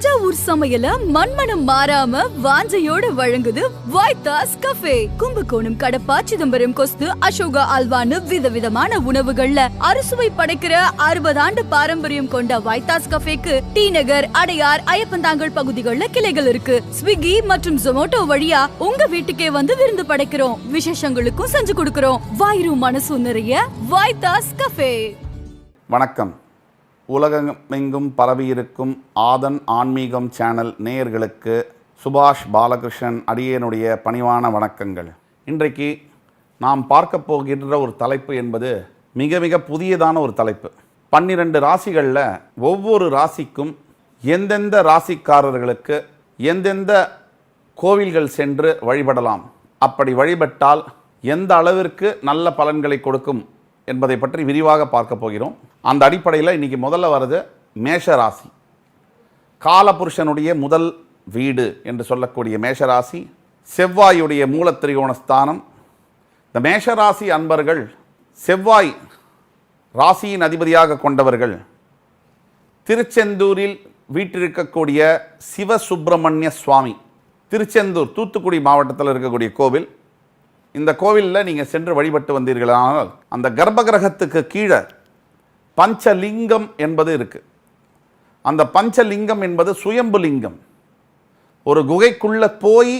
தஞ்சாவூர் சமையல மண்மனம் மாறாம வாஞ்சையோட வழங்குது வைத்தாஸ் கஃபே. கும்பகோணம், கடப்பா, சிதம்பரம், கொஸ்து, அசோகா அல்வான்னு விதவிதமான உணவுகள்ல அறுசுவை படைக்கிற 60 ஆண்டு பாரம்பரியம் கொண்ட வைத்தாஸ் கஃபேக்கு டி நகர், அடையார், ஐயப்பந்தாங்கல் பகுதிகளில் கிளைகள் இருக்கு. ஸ்விக்கி மற்றும் ஜொமோட்டோ வழியா உங்க வீட்டுக்கே வந்து விருந்து படைக்கிறோம். விசேஷங்களுக்கும் செஞ்சு கொடுக்கிறோம். வயிறு மனசு நிறைய வைத்தாஸ் கஃபே. வணக்கம். உலகமெங்கும் பரவியிருக்கும் ஆதன் ஆன்மீகம் சேனல் நேயர்களுக்கு சுபாஷ் பாலகிருஷ்ணன் அடியேனுடைய பணிவான வணக்கங்கள். இன்றைக்கு நாம் பார்க்க போகின்ற ஒரு தலைப்பு என்பது மிக மிக புதியதான ஒரு தலைப்பு. 12 ராசிகளில் ஒவ்வொரு ராசிக்கும் எந்தெந்த ராசிக்காரர்களுக்கு எந்தெந்த கோவில்கள் சென்று வழிபடலாம், அப்படி வழிபட்டால் எந்த அளவிற்கு நல்ல பலன்களை கொடுக்கும் என்பதை பற்றி விரிவாக பார்க்க போகிறோம். அந்த அடிப்படையில் இன்றைக்கி முதல்ல வருது மேஷராசி. காலபுருஷனுடைய முதல் வீடு என்று சொல்லக்கூடிய மேஷராசி, செவ்வாயுடைய மூலத்திரிகோண ஸ்தானம். இந்த மேஷராசி அன்பர்கள் செவ்வாய் ராசியின் அதிபதியாக கொண்டவர்கள். திருச்செந்தூரில் வீற்றிருக்கக்கூடிய சிவசுப்பிரமணிய சுவாமி, திருச்செந்தூர் தூத்துக்குடி மாவட்டத்தில் இருக்கக்கூடிய கோவில். இந்த கோவிலில் நீங்கள் சென்று வழிபட்டு வந்தீர்களானால் அந்த கர்ப்பகிரகத்துக்கு கீழே பஞ்சலிங்கம் என்பது இருக்குது. அந்த பஞ்சலிங்கம் என்பது சுயம்புலிங்கம். ஒரு குகைக்குள்ளே போய்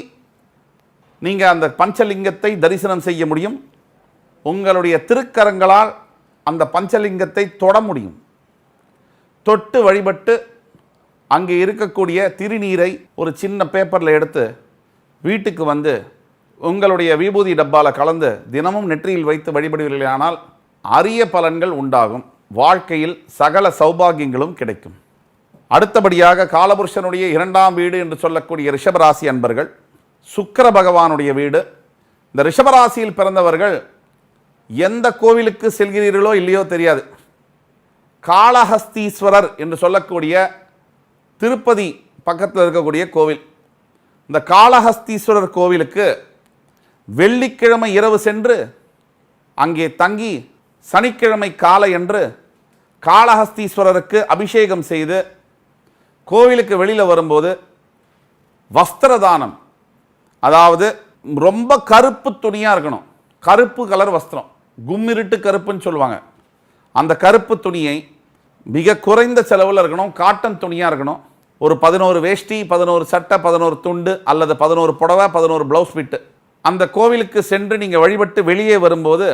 நீங்கள் அந்த பஞ்சலிங்கத்தை தரிசனம் செய்ய முடியும். உங்களுடைய திருக்கரங்களால் அந்த பஞ்சலிங்கத்தை தொட முடியும். தொட்டு வழிபட்டு அங்கே இருக்கக்கூடிய திருநீரை ஒரு சின்ன பேப்பரில் எடுத்து வீட்டுக்கு வந்து உங்களுடைய விபூதி டப்பாவில் கலந்து தினமும் நெற்றியில் வைத்து வழிபடுவீர்களானால் அரிய பலன்கள் உண்டாகும். வாழ்க்கையில் சகல சௌபாகியங்களும் கிடைக்கும். அடுத்தபடியாக காலபுருஷனுடைய 2ஆம் வீடு என்று சொல்லக்கூடிய ரிஷபராசி அன்பர்கள், சுக்கிர பகவானுடைய வீடு. இந்த ரிஷபராசியில் பிறந்தவர்கள் எந்த கோவிலுக்கு செல்கிறீர்களோ இல்லையோ தெரியாது. காளஹஸ்தீஸ்வரர் என்று சொல்லக்கூடிய திருப்பதி பக்கத்தில் இருக்கக்கூடிய கோவில். இந்த காளஹஸ்தீஸ்வரர் கோவிலுக்கு வெள்ளிக்கிழமை இரவு சென்று அங்கே தங்கி சனிக்கிழமை காலை என்று காளஹஸ்தீஸ்வரருக்கு அபிஷேகம் செய்து கோவிலுக்கு வெளியில் வரும்போது வஸ்திரதானம், அதாவது ரொம்ப கருப்பு துணியாக இருக்கணும், கருப்பு கலர் வஸ்திரம், கும்மிருட்டு கருப்புன்னு சொல்லுவாங்க. அந்த கருப்பு துணியை மிக குறைந்த செலவில் இருக்கணும், காட்டன் துணியாக இருக்கணும். ஒரு 11 வேஷ்டி, 11 சட்டை, 11 துண்டு அல்லது 11 புடவை, 11 ப்ளவுஸ் பிட்டு. அந்த கோவிலுக்கு சென்று நீங்கள் வழிபட்டு வெளியே வரும்போது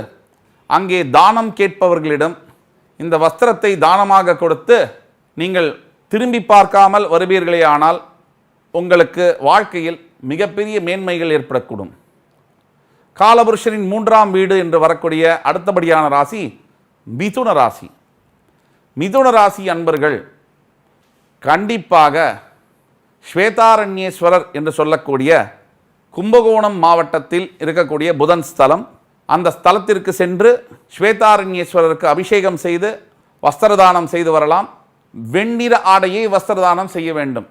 அங்கே தானம் கேட்பவர்களிடம் இந்த வஸ்திரத்தை தானமாக கொடுத்து நீங்கள் திரும்பி பார்க்காமல் வருவீர்களே ஆனால் உங்களுக்கு வாழ்க்கையில் மிகப்பெரிய மேன்மைகள் ஏற்படக்கூடும். காலபுருஷனின் 3ஆம் வீடு என்று வரக்கூடிய அடுத்தபடியான ராசி மிதுன ராசி. மிதுன ராசி அன்பர்கள் கண்டிப்பாக ஸ்வேதாரண்யேஸ்வரர் என்று சொல்லக்கூடிய கும்பகோணம் மாவட்டத்தில் இருக்கக்கூடிய புதன் ஸ்தலம், அந்த ஸ்தலத்திற்கு சென்று ஸ்வேதாரண்யேஸ்வரருக்கு அபிஷேகம் செய்து வஸ்திரதானம் செய்து வரலாம். வெண்ணிற ஆடையை வஸ்திரதானம் செய்ய வேண்டும்.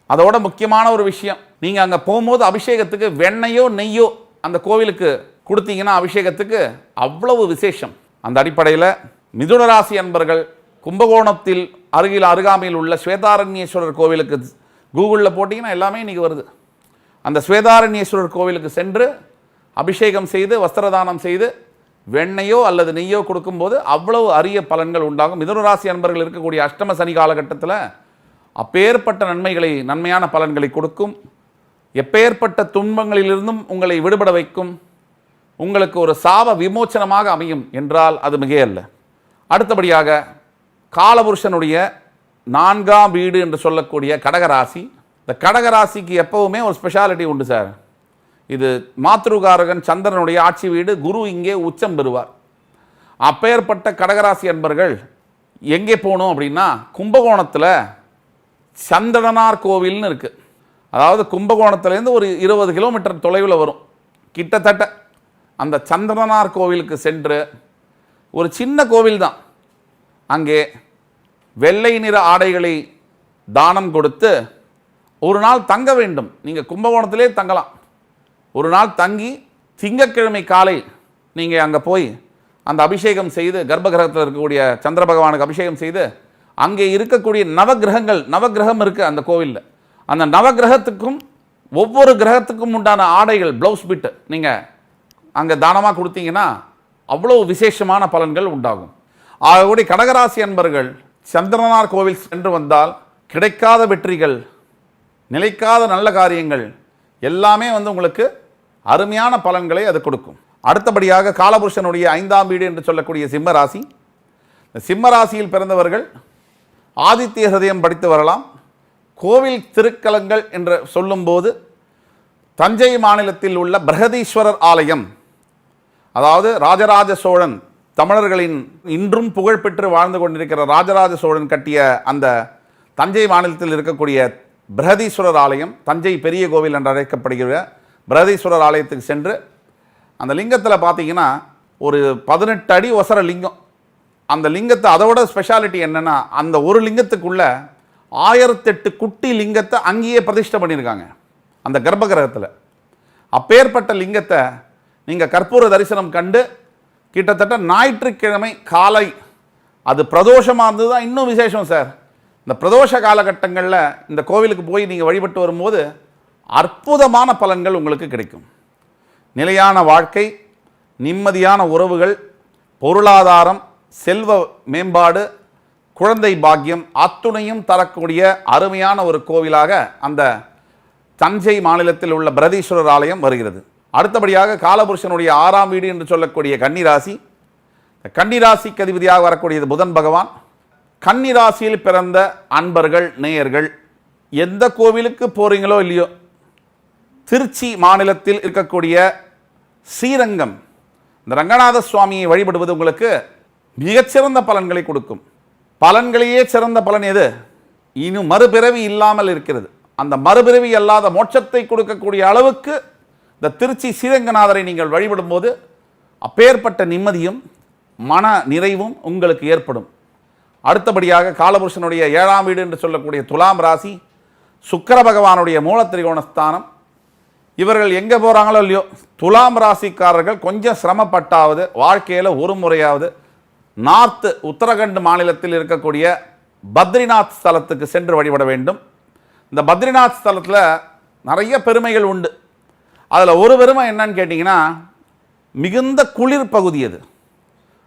அதோட முக்கியமான ஒரு விஷயம், நீங்கள் அங்கே போகும்போது அபிஷேகத்துக்கு வெண்ணையோ நெய்யோ அந்த கோவிலுக்கு கொடுத்தீங்கன்னா அபிஷேகத்துக்கு அவ்வளவு விசேஷம். அந்த அடிப்படையில் மிதுனராசி அன்பர்கள் கும்பகோணத்தில் அருகாமையில் உள்ள ஸ்வேதாரண்யேஸ்வரர் கோவிலுக்கு கூகுளில் போட்டிங்கன்னா எல்லாமே இன்றைக்கி வருது. அந்த ஸ்வேதாரண்யேஸ்வரர் கோவிலுக்கு சென்று அபிஷேகம் செய்து வஸ்திரதானம் செய்து வெண்ணையோ அல்லது நெய்யோ கொடுக்கும்போது அவ்வளவு அரிய பலன்கள் உண்டாகும். மிதுனராசி அன்பர்கள் இருக்கக்கூடிய அஷ்டம சனி காலகட்டத்தில் அப்பேற்பட்ட நன்மையான பலன்களை கொடுக்கும். எப்பேற்பட்ட துன்பங்களிலிருந்தும் உங்களை விடுபட வைக்கும். உங்களுக்கு ஒரு சாப விமோச்சனமாக அமையும் என்றால் அது மிகையல்ல. அடுத்தபடியாக காலபுருஷனுடைய 4ஆம் வீடு என்று சொல்லக்கூடிய கடகராசி. இந்த கடகராசிக்கு எப்பவுமே ஒரு ஸ்பெஷாலிட்டி உண்டு சார். இது மாத்ருகாரகன் சந்திரனுடைய ஆட்சி வீடு. குரு இங்கே உச்சம் பெறுவார். அப்பேற்பட்ட கடகராசி அன்பர்கள் எங்கே போகணும் அப்படின்னா கும்பகோணத்தில் சந்திரனார் கோவில்னு இருக்குது. அதாவது கும்பகோணத்துலேருந்து ஒரு 20 கிலோமீட்டர் தொலைவில் வரும் கிட்டத்தட்ட. அந்த சந்திரனார் கோவிலுக்கு சென்று ஒரு சின்ன கோவில் தான், அங்கே வெள்ளை நிற ஆடைகளை தானம் கொடுத்து ஒரு நாள் தங்க வேண்டும். நீங்கள் கும்பகோணத்திலே தங்கலாம். ஒரு நாள் தங்கி திங்கட்கிழமை காலை நீங்கள் அங்கே போய் அந்த அபிஷேகம் செய்து கர்ப்பகிரகத்தில் இருக்கக்கூடிய சந்திர பகவானுக்கு அபிஷேகம் செய்து அங்கே இருக்கக்கூடிய நவகிரகம் இருக்குது அந்த கோவிலில். அந்த நவகிரகத்துக்கும் ஒவ்வொரு கிரகத்துக்கும் உண்டான ஆடைகள், ப்ளவுஸ் பிட்டு நீங்கள் அங்கே தானமாக கொடுத்தீங்கன்னா அவ்வளோ விசேஷமான பலன்கள் உண்டாகும். ஆகக்கூடிய கடகராசி அன்பர்கள் சந்திரனார் கோவில் சென்று வந்தால் கிடைக்காத வெற்றிகள், நிலைக்காத நல்ல காரியங்கள் எல்லாமே உங்களுக்கு அருமையான பலன்களை அது கொடுக்கும். அடுத்தபடியாக காலபுருஷனுடைய 5ஆம் வீடு என்று சொல்லக்கூடிய சிம்ம ராசி. இந்த சிம்ம ராசியில் பிறந்தவர்கள் ஆதித்ய ஹிருதயம் படித்து வரலாம். கோவில் திருக்கலங்கள் என்று சொல்லும்போது தஞ்சை மாநிலத்தில் உள்ள பிரகதீஸ்வரர் ஆலயம், அதாவது ராஜராஜ சோழன், தமிழர்களின் இன்றும் புகழ்பெற்று வாழ்ந்து கொண்டிருக்கிற ராஜராஜ சோழன் கட்டிய அந்த தஞ்சை மாநிலத்தில் இருக்கக்கூடிய பிரகதீஸ்வரர் ஆலயம், தஞ்சை பெரிய கோவில் என்று அழைக்கப்படுகிற பிரகதீஸ்வரர் ஆலயத்துக்கு சென்று அந்த லிங்கத்தில் பார்த்தீங்கன்னா ஒரு 18 அடி ஒசர லிங்கம். அந்த லிங்கத்தை அதோட ஸ்பெஷாலிட்டி என்னென்னா, அந்த ஒரு லிங்கத்துக்குள்ள 1008 குட்டி லிங்கத்தை அங்கேயே பிரதிஷ்டை பண்ணியிருக்காங்க அந்த கர்ப்பகிரகத்தில். அப்பேற்பட்ட லிங்கத்தை நீங்கள் கற்பூர தரிசனம் கண்டு கிட்டத்தட்ட ஞாயிற்றுக்கிழமை காலை, அது பிரதோஷமாக இருந்தது தான் இன்னும் விசேஷம் சார். இந்த பிரதோஷ காலகட்டங்களில் இந்த கோவிலுக்கு போய் நீங்கள் வழிபட்டு வரும்போது அற்புதமான பலன்கள் உங்களுக்கு கிடைக்கும். நிலையான வாழ்க்கை, நிம்மதியான உறவுகள், பொருளாதாரம், செல்வ மேம்பாடு, குழந்தை பாக்கியம் அத்துணையும் தரக்கூடிய அருமையான ஒரு கோவிலாக அந்த தஞ்சை மாநிலத்தில் உள்ள பிரகதீஸ்வரர் ஆலயம் வருகிறது. அடுத்தபடியாக காலபுருஷனுடைய 6ஆம் வீடு என்று சொல்லக்கூடிய கன்னிராசி. கன்னிராசிக்கு அதிபதியாக வரக்கூடியது புதன் பகவான். கன்னிராசியில் பிறந்த அன்பர்கள், நேயர்கள் எந்த கோவிலுக்கு போகிறீங்களோ இல்லையோ, திருச்சி மாநிலத்தில் இருக்கக்கூடிய ஸ்ரீரங்கம் இந்த ரங்கநாத சுவாமியை வழிபடுவது உங்களுக்கு மிகச்சிறந்த பலன்களை கொடுக்கும். பலன்களையே சிறந்த பலன் எது? இன்னும் மறுபிறவி இல்லாமல் இருக்கிறது. அந்த மறுபிறவி அல்லாத மோட்சத்தை கொடுக்கக்கூடிய அளவுக்கு இந்த திருச்சி ஸ்ரீரங்கநாதரை நீங்கள் வழிபடும் போது அப்பேற்பட்ட நிம்மதியும் மன நிறைவும் உங்களுக்கு ஏற்படும். அடுத்தபடியாக காலபுருஷனுடைய 7ஆம் வீடு என்று சொல்லக்கூடிய துலாம் ராசி. சுக்கிர பகவானுடைய மூலத்திரிகோணஸ்தானம். இவர்கள் எங்கே போகிறாங்களோ இல்லையோ, துலாம் ராசிக்காரர்கள் கொஞ்சம் சிரமப்பட்டாவது வாழ்க்கையில் ஒரு முறையாவது நார்த்து உத்தரகண்ட் மாநிலத்தில் இருக்கக்கூடிய பத்ரிநாத் ஸ்தலத்துக்கு சென்று வழிபட வேண்டும். இந்த பத்ரிநாத் ஸ்தலத்தில் நிறைய பெருமைகள் உண்டு. அதில் ஒரு பெருமை என்னன்னு கேட்டிங்கன்னா, மிகுந்த குளிர் பகுதி அது.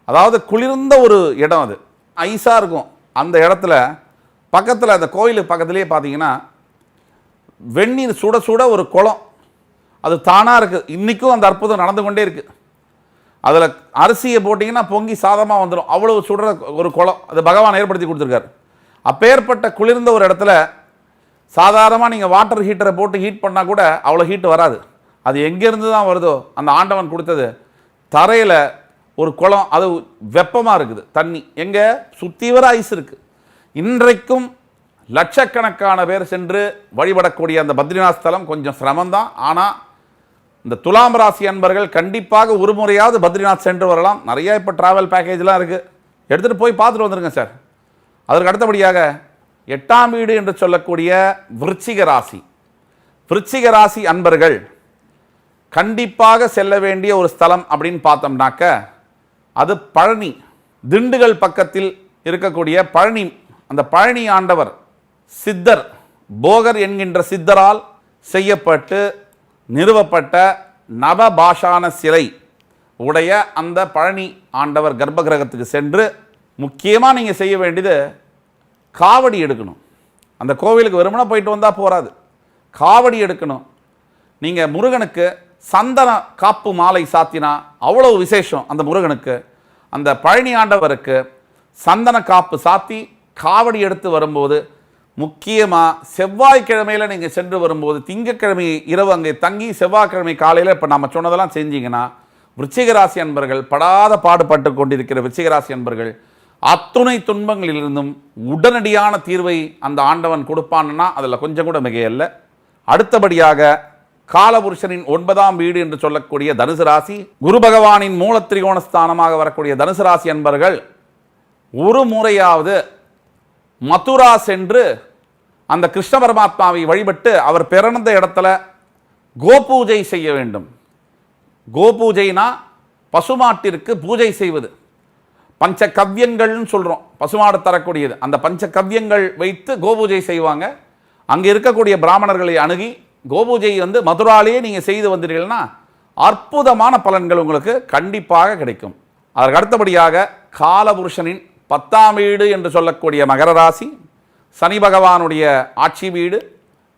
அதாவது குளிர்ந்த ஒரு இடம், அது ஐஸாக இருக்கும். அந்த இடத்துல பக்கத்தில், அந்த கோயிலுக்கு பக்கத்துலேயே பார்த்தீங்கன்னா வெந்நீர் சுட சுட ஒரு குளம், அது தானாக இருக்குது. இன்றைக்கும் அந்த அற்புதம் நடந்து கொண்டே இருக்குது. அதில் அரிசியை போட்டிங்கன்னா பொங்கி சாதமாக வந்துடும். அவ்வளோ சுடுற ஒரு குளம், அது பகவான் ஏற்படுத்தி கொடுத்துருக்காரு. அப்பேற்பட்ட குளிர்ந்த ஒரு இடத்துல சாதாரணமாக நீங்கள் வாட்டர் ஹீட்டரை போட்டு ஹீட் பண்ணால் கூட அவ்வளோ ஹீட் வராது. அது எங்கேருந்து தான் வருதோ, அந்த ஆண்டவன் கொடுத்தது. தரையில் ஒரு குளம், அது வெப்பமாக இருக்குது. தண்ணி எங்கே சுற்றி வர ஐஸ் இருக்குது. இன்றைக்கும் லட்சக்கணக்கான பேர் சென்று வழிபடக்கூடிய அந்த பத்ரிநாத் ஸ்தலம் கொஞ்சம் சிரமம்தான். ஆனால் இந்த துலாம் ராசி அன்பர்கள் கண்டிப்பாக ஒரு முறையாவது பத்ரிநாத் சென்று வரலாம். நிறைய இப்போ ட்ராவல் பேக்கேஜ்லாம் இருக்குது, எடுத்துகிட்டு போய் பார்த்துட்டு வந்துருங்க சார். அதற்கு அடுத்தபடியாக 8ஆம் வீடு என்று சொல்லக்கூடிய விருச்சிக ராசி. விருச்சிக ராசி அன்பர்கள் கண்டிப்பாக செல்ல வேண்டிய ஒரு ஸ்தலம் அப்படின்னு பார்த்தோம்னாக்க அது பழனி. திண்டுக்கல் பக்கத்தில் இருக்கக்கூடிய பழனி. அந்த பழனி ஆண்டவர் சித்தர், போகர் என்கின்ற சித்தரால் செய்யப்பட்டு நிறுவப்பட்ட நவபாஷான சிலை உடைய அந்த பழனி ஆண்டவர் கர்ப்பகிரகத்துக்கு சென்று முக்கியமாக நீங்கள் செய்ய வேண்டியது காவடி எடுக்கணும். அந்த கோவிலுக்கு வெறுமனே போயிட்டு வந்தால் போகாது, காவடி எடுக்கணும். நீங்கள் முருகனுக்கு சந்தன காப்பு மாலை சாத்தினா அவ்வளோ விசேஷம். அந்த முருகனுக்கு, அந்த பழனி ஆண்டவருக்கு சந்தன காப்பு சாத்தி காவடி எடுத்து வரும்போது, முக்கியமாக செவ்வாய்க்கிழமையில் நீங்கள் சென்று வரும்போது, திங்கட்கிழமை இரவு அங்கே தங்கி செவ்வாய்க்கிழமை காலையில் இப்போ நம்ம சொன்னதெல்லாம் செஞ்சீங்கன்னா, விருச்சிகராசி அன்பர்கள் படாத பாடுபட்டு கொண்டிருக்கிற விருச்சிகராசி அன்பர்கள் அத்துணை துன்பங்களிலிருந்தும் உடனடியான தீர்வை அந்த ஆண்டவன் கொடுப்பான்னா அதில் கொஞ்சம் கூட மிகையல்ல. அடுத்தபடியாக காலபுருஷனின் 9ஆம் வீடு என்று சொல்லக்கூடிய தனுசு ராசி. குரு பகவானின் மூலத்திரிகோணஸ்தானமாக வரக்கூடிய தனுசு ராசி அன்பர்கள் ஒரு முறையாவது மதுரா சென்று அந்த கிருஷ்ண பரமாத்மாவை வழிபட்டு அவர் பிறந்த இடத்துல கோபூஜை செய்ய வேண்டும். கோபூஜைனா பசுமாட்டிற்கு பூஜை செய்வது. பஞ்சகவ்யங்கள்னு சொல்கிறோம், பசுமாடு தரக்கூடியது. அந்த பஞ்சகவ்யங்கள் வைத்து கோபூஜை செய்வாங்க. அங்கே இருக்கக்கூடிய பிராமணர்களை அணுகி கோபூஜை மதுராலேயே நீங்கள் செய்து வந்தீர்கள்னா அற்புதமான பலன்கள் உங்களுக்கு கண்டிப்பாக கிடைக்கும். அதற்கு அடுத்தபடியாக காலபுருஷனின் 10ஆம் வீடு என்று சொல்லக்கூடிய மகர ராசி, சனி பகவானுடைய ஆட்சி வீடு,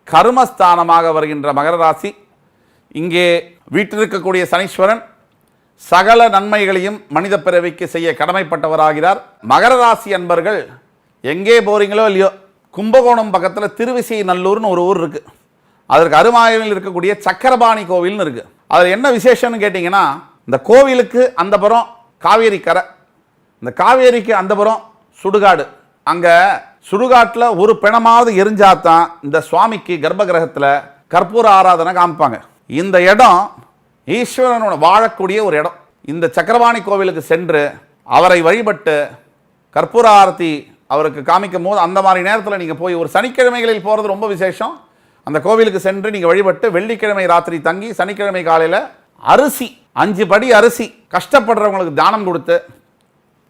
கர்மஸ்தானமாக வருகின்ற மகர ராசி. இங்கே வீட்டிருக்கக்கூடிய சனீஸ்வரன் சகல நன்மைகளையும் மனித பிறவிக்கு செய்ய கடமைப்பட்டவராகிறார். மகர ராசி அன்பர்கள் எங்கே போறீங்களோ இல்லையோ, கும்பகோணம் பக்கத்தில் திருவிசைநல்லூர்னு ஒரு ஊர் இருக்குது. அதற்கு அருமாயில் இருக்கக்கூடிய சக்கரபாணி கோவில்னு இருக்குது. அதில் என்ன விசேஷம்னு கேட்டிங்கன்னா, இந்த கோவிலுக்கு அந்த புறம் காவேரி கரை, இந்த காவேரிக்கு அந்த புறம் சுடுகாடு. அங்கே சுடுகாட்டில் ஒரு பிணமாவது எரிஞ்சாதான் இந்த சுவாமிக்கு கர்ப்ப கிரகத்தில் கற்பூர ஆராதனை காமிப்பாங்க. இந்த இடம் ஈஸ்வரனோட வாழக்கூடிய ஒரு இடம். இந்த சக்கரபாணி கோவிலுக்கு சென்று அவரை வழிபட்டு கற்பூர ஆரத்தி அவருக்கு காமிக்கும் போது, அந்த மாதிரி நேரத்தில் நீங்கள் போய் ஒரு சனிக்கிழமைகளில் போகிறது ரொம்ப விசேஷம். அந்த கோவிலுக்கு சென்று நீங்கள் வழிபட்டு வெள்ளிக்கிழமை ராத்திரி தங்கி சனிக்கிழமை காலையில் அரிசி 5 படி அரிசி கஷ்டப்படுறவங்களுக்கு தானம் கொடுத்து,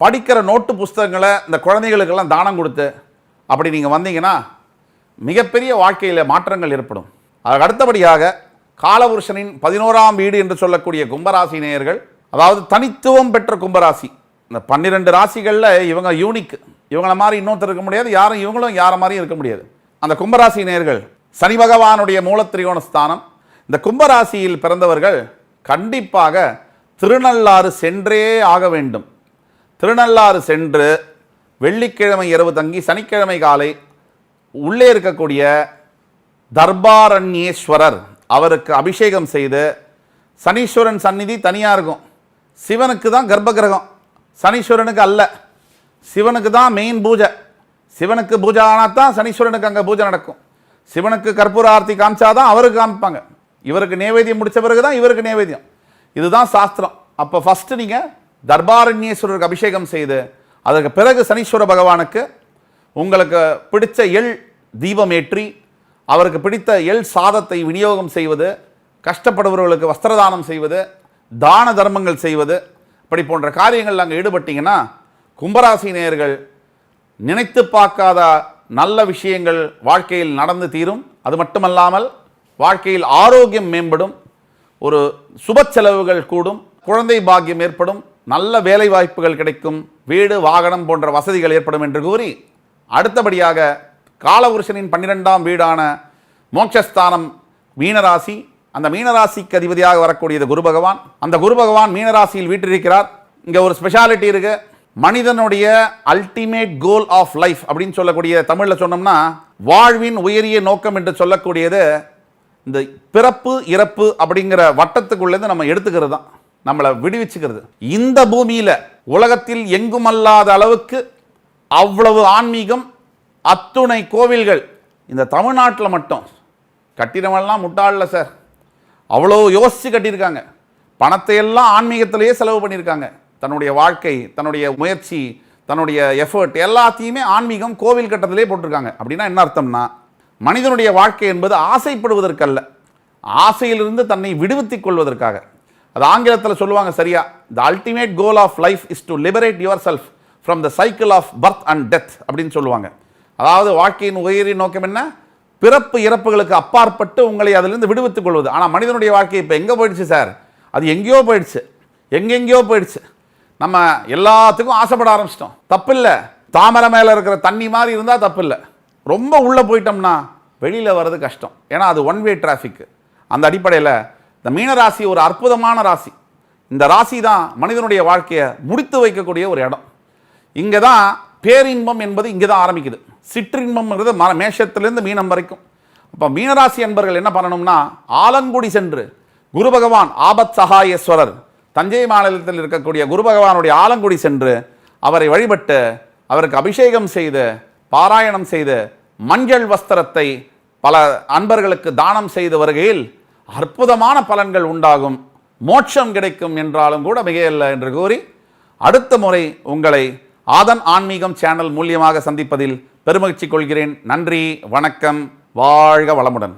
படிக்கிற நோட்டு புஸ்தகங்களை இந்த குழந்தைகளுக்கெல்லாம் தானம் கொடுத்து அப்படி நீங்கள் வந்தீங்கன்னா மிகப்பெரிய வாழ்க்கையில் மாற்றங்கள் ஏற்படும். அதுக்கு அடுத்தபடியாக காலபுருஷனின் 11ஆம் வீடு என்று சொல்லக்கூடிய கும்பராசி நேயர்கள், அதாவது தனித்துவம் பெற்ற கும்பராசி. இந்த 12 ராசிகளில் இவங்க யூனிக், இவங்கள மாதிரி இன்னொருத்தர் இருக்க முடியாது, யாரும் இவங்களும் யார மாதிரியும் இருக்க முடியாது. அந்த கும்பராசி நேயர்கள் சனி பகவானுடைய மூலத்திரிகோண ஸ்தானம். இந்த கும்பராசியில் பிறந்தவர்கள் கண்டிப்பாக திருநள்ளாறு சென்றே ஆக வேண்டும். திருநள்ளாறு சென்று வெள்ளிக்கிழமை இரவு தங்கி சனிக்கிழமை காலை உள்ளே இருக்கக்கூடிய தர்பாரண்யேஸ்வரர் அவருக்கு அபிஷேகம் செய்து, சனீஸ்வரன் சந்நிதி தனியாக இருக்கும், சிவனுக்கு தான் கர்ப்ப கிரகம், சனீஸ்வரனுக்கு அல்ல. சிவனுக்கு தான் மெயின் பூஜை. சிவனுக்கு பூஜை ஆனால் தான் சனீஸ்வரனுக்கு அங்கே பூஜை நடக்கும். சிவனுக்கு கற்பூர ஆர்த்தி காமிச்சாதான் அவருக்கு காமிப்பாங்க. இவருக்கு நேவேத்தியம் முடித்த பிறகு தான் இவருக்கு நேவேத்தியம். இதுதான் சாஸ்திரம். அப்போ ஃபஸ்ட்டு நீங்கள் தர்பாரண்யேஸ்வரருக்கு அபிஷேகம் செய்து, அதற்கு பிறகு சனீஸ்வர பகவானுக்கு உங்களுக்கு பிடித்த எள் தீபம் ஏற்றி, அவருக்கு பிடித்த எள் சாதத்தை விநியோகம் செய்வது, கஷ்டப்படுபவர்களுக்கு வஸ்திரதானம் செய்வது, தான தர்மங்கள் செய்வது, இப்படி போன்ற காரியங்கள் அங்கே ஈடுபட்டீங்கன்னா கும்பராசி நேயர்கள் நினைத்து பார்க்காத நல்ல விஷயங்கள் வாழ்க்கையில் நடந்து தீரும். அது மட்டுமல்லாமல் வாழ்க்கையில் ஆரோக்கியம் மேம்படும், ஒரு சுப செலவுகள் கூடும், குழந்தை பாக்கியம் ஏற்படும், நல்ல வேலை வாய்ப்புகள் கிடைக்கும், வீடு வாகனம் போன்ற வசதிகள் ஏற்படும் என்று கூறி, அடுத்தபடியாக காலபுருஷனின் 12ஆம் வீடான மோட்சஸ்தானம் மீனராசி. அந்த மீனராசிக்கு அதிபதியாக வரக்கூடியது குரு பகவான். அந்த குரு பகவான் மீனராசியில் வீற்றிருக்கிறார். இங்கே ஒரு ஸ்பெஷாலிட்டி இருக்கு. மனிதனுடைய அல்டிமேட் கோல் ஆஃப் லைஃப் அப்படின்னு சொல்லக்கூடிய தமிழில் சொன்னோம்னா வாழ்வின் உயரிய நோக்கம் என்று சொல்லக்கூடியது இந்த பிறப்பு இறப்பு அப்படிங்கிற வட்டத்துக்குள்ளேருந்து நம்ம எடுத்துக்கிறது தான், நம்மளை விடுவிச்சுக்கிறது. இந்த பூமியில் உலகத்தில் எங்கும் அல்லாத அளவுக்கு அவ்வளவு ஆன்மீகம், அத்துணை கோவில்கள் இந்த தமிழ்நாட்டில் மட்டும். கட்டிடமெல்லாம் முட்டாளில் சார், அவ்வளோ யோசித்து கட்டியிருக்காங்க. பணத்தை எல்லாம் ஆன்மீகத்திலேயே செலவு பண்ணியிருக்காங்க. தன்னுடைய வாழ்க்கை, தன்னுடைய முயற்சி, தன்னுடைய எஃபர்ட் எல்லாத்தையுமே ஆன்மீகம் கோவில் கட்டத்திலே போட்டிருக்காங்க. அப்படின்னா என்ன அர்த்தம்னா, மனிதனுடைய வாழ்க்கை என்பது ஆசைப்படுவதற்கல்ல, ஆசையிலிருந்து தன்னை விடுவித்துக் கொள்வதற்காக. அது ஆங்கிலத்தில் சொல்லுவாங்க சரியா, the ultimate goal of life is to liberate yourself from the cycle of birth and death அப்படின்னு சொல்லுவாங்க. அதாவது வாழ்க்கையின் உயரிய நோக்கம் என்ன, பிறப்பு இறப்புகளுக்கு அப்பாற்பட்டு உங்களை அதிலிருந்து விடுவித்துக் கொள்வது. ஆனால் மனிதனுடைய வாழ்க்கை இப்போ எங்கே போயிடுச்சு சார், அது எங்கேயோ போயிடுச்சு, எங்கெங்கேயோ போயிடுச்சு. நம்ம எல்லாத்துக்கும் ஆசைப்பட ஆரம்பிச்சிட்டோம். தப்பில்லை, தாமரை மேலே இருக்கிற தண்ணி மாதிரி இருந்தால் தப்பில்லை. ரொம்ப உள்ளே போயிட்டோம்னா வெளியில் வர்றது கஷ்டம். ஏன்னா அது ஒன் வே டிராஃபிக். அந்த அடிப்படையில் இந்த மீனராசி ஒரு அற்புதமான ராசி. இந்த ராசி தான் மனிதனுடைய வாழ்க்கையை முடித்து வைக்கக்கூடிய ஒரு இடம். இங்கே தான் பேரின்பம் என்பது இங்கே தான் ஆரம்பிக்குது. சிற்றின்பம்ங்கிறது மேஷத்திலிருந்து மீனம் வரைக்கும். அப்போ மீனராசி அன்பர்கள் என்ன பண்ணணும்னா, ஆலங்குடி சென்று குரு பகவான் ஆபத் சகாயேஸ்வரர் தஞ்சை மாநிலத்தில் இருக்கக்கூடிய குரு பகவானுடைய ஆலங்குடி சென்று அவரை வழிபட்டு, அவருக்கு அபிஷேகம் செய்து, பாராயணம் செய்து, மஞ்சள் வஸ்திரத்தை பல அன்பர்களுக்கு தானம் செய்து வருகையில் அற்புதமான பலன்கள் உண்டாகும், மோட்சம் கிடைக்கும் என்றாலும் கூட மிகையல்ல என்று கூறி, அடுத்த முறை உங்களை ஆதன் ஆன்மீகம் சேனல் மூலியமாக சந்திப்பதில் பெருமகிழ்ச்சி கொள்கிறேன். நன்றி, வணக்கம், வாழ்க வளமுடன்.